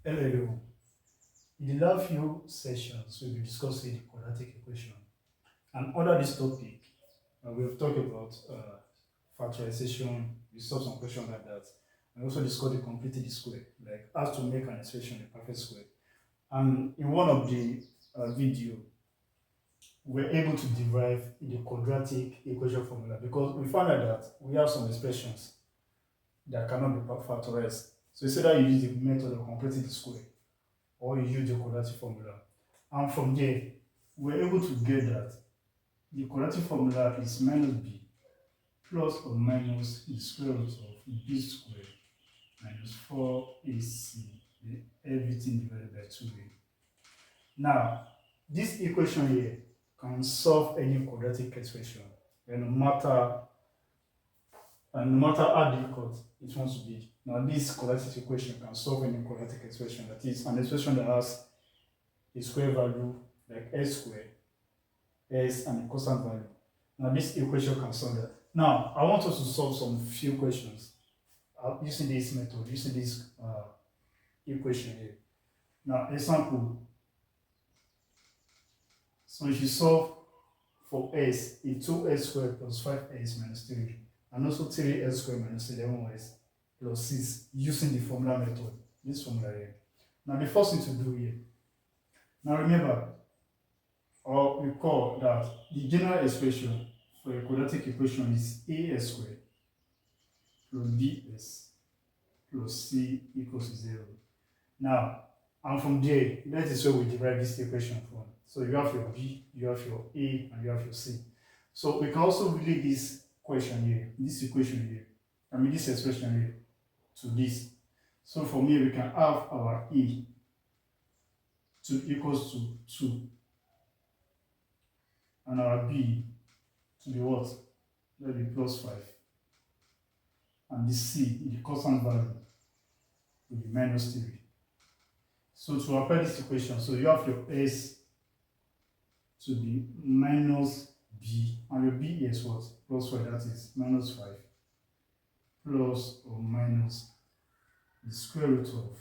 Hello everyone. In the last few sessions, we'll be discussing the quadratic equation. And under this topic, we've talked about factorization, we solved some questions like that. And also discussed the completing the square, like how to make an expression a perfect square. And in one of the video, we're able to derive the quadratic equation formula because we found out that we have some expressions that cannot be factorized. So instead of you use the method of completing the square, or you use the quadratic formula. And from there, we're able to get that the quadratic formula is minus b plus or minus the square root of b squared minus 4ac, everything divided by 2a. Now, this equation here can solve any quadratic expression, and no matter how difficult it wants to be. Now, this quadratic equation can solve any quadratic expression, that is an expression that has a square value like s squared, s, and a constant value. Now, this equation can solve that. Now, I want us to solve some few questions using this method, using this equation here. Now, example. So if you solve for s, it's 2s squared plus 5s minus 3, and also 3s squared minus 11s plus 6 using the formula method, this formula here. Now, the first thing to do here, now remember, or recall that the general expression for a quadratic equation is as squared plus bs plus c equals to 0. Now, and from there, that is where we derive this equation from. So you have your b, you have your a, and you have your c. So we can also relate this equation here, this expression here, to this. So from here, we can have our a equals to 2, and our b to be what? That will be plus 5. And the c, the constant value, will be minus 3. So to apply this equation, so you have your s to be minus b, and your b is what? Plus 5, that is minus 5, plus or minus the square root of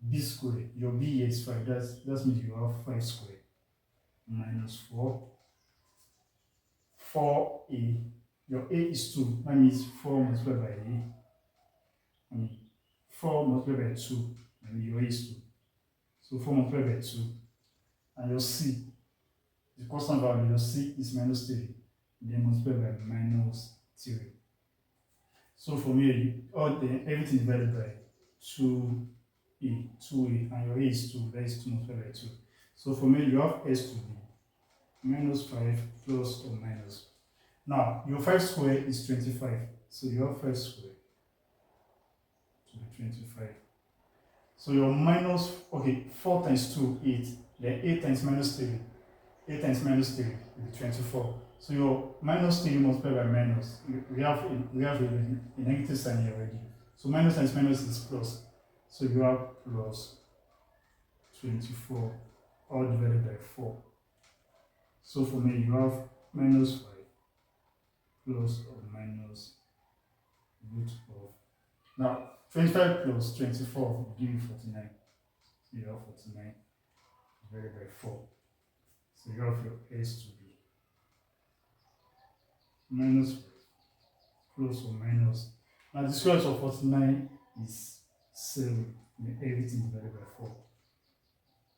b squared. Your b is 5, that means you have 5 squared, minus 4, 4a, your a is 2, that means 4 multiplied by a, I mean 4 multiplied by 2, and your a is 2. So 4 multiplied by 2, and your c, the constant value, your c is minus 3, then multiplied by minus 3. So from here, everything divided by 2a, and your a is 2, that is 2 multiplied by 2. So from here, you have s to be minus 5 plus or minus. Now, your 5 squared is 25, so you have 5 squared to be 25. So your minus, 4 times 2, 8, then 8 times minus 3, 8 times minus 3 will be 24. So your minus 3 multiplied by minus, we have a negative sign here already. So minus times minus is plus. So you have plus 24, all divided by 4. So for me, you have minus 5 plus or minus root of. Now, 25 plus 24 will give you 49. So you have 49 divided by 4. So you have your s to be minus 5 plus or minus. Now the square root of 49 is 7, and everything divided by 4.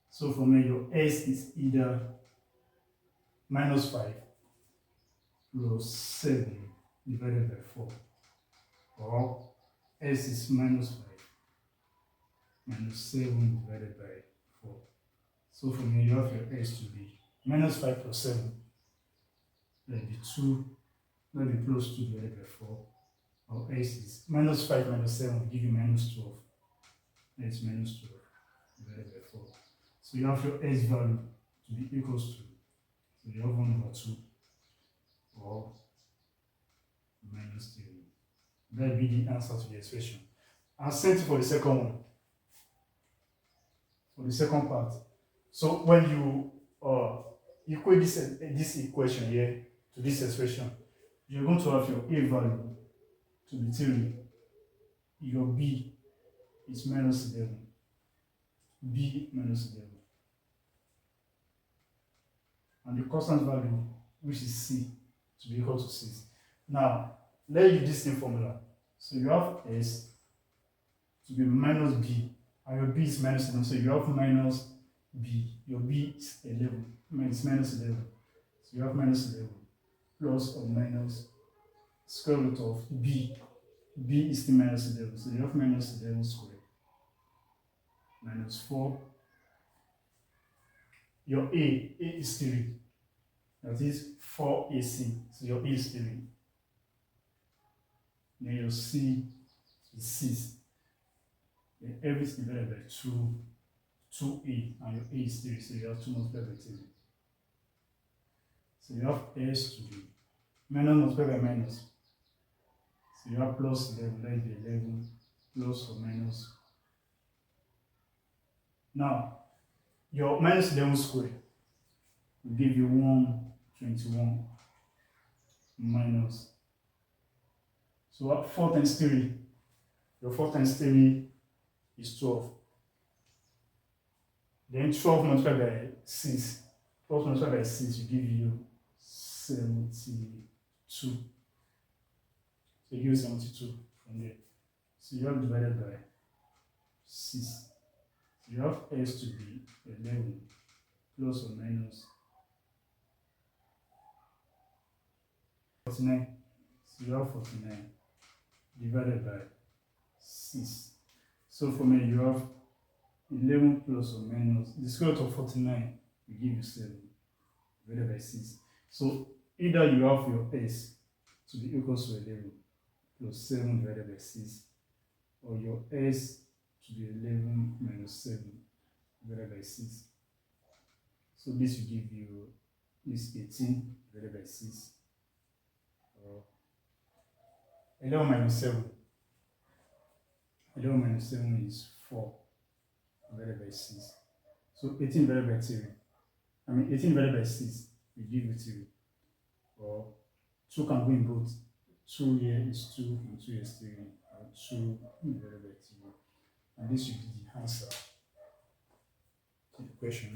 So for me, your s is either minus 5 plus 7 divided by 4, or s is minus 5 minus 7 divided by 4. So from here, you have your s to be minus 5 plus 7, that will be 2, that will be plus 2 divided by 4, or s is minus 5 minus 7 will give you minus 12, that is minus 12 divided by 4. So you have your s value to be equals to, so you have 1 over 2, or minus 3. That will be the answer to the expression. And same thing for the second one, for the second part. So when you equate this equation here to this expression, you're going to have your a value to be 3, your b is minus 11, b minus 11. And the constant value, which is c, to be equal to 6. Now, let's use this same formula. So you have s to be minus b, and your b is minus 11. So you have minus b. Your b is 11. It's minus 11. So you have minus 11 plus or minus square root of b. B is still minus 11. So you have minus 11 squared minus 4. Your a is 3. That is 4ac. So your a is 3. Then your c is 6. Then everything divided by 2a, and your a is 3. So you have 2 multiplied by 3. So you have s to be minus multiplied by minus. So you have plus 11, that is 11 plus or minus. Now, your minus 11 squared will give you 121 minus. So what 4 times 3? Your 4 times 3 is 12. Then 12 multiplied by 6. 12 multiplied by 6 will give you 72. So you give 72 from there. So you have divided by 6. So you have s to be 11 plus or minus 49. So you have 49 divided by 6. So for me, you have 11 plus or minus, the square root of 49 will give you 7 divided by 6. So either you have your s to be equal to 11 plus 7 divided by 6, or your s to be 11 minus 7 divided by 6. So this will give you this 18 divided by 6. Or 11 minus 7. 11 minus 7 is 4 divided by 6. So 18 divided by 3. 18 divided by 6 will give you 3. Or 2 can go in both. 2 here is 2 and 2 is 3. Or 2 divided by 3. And this will be the answer to the question.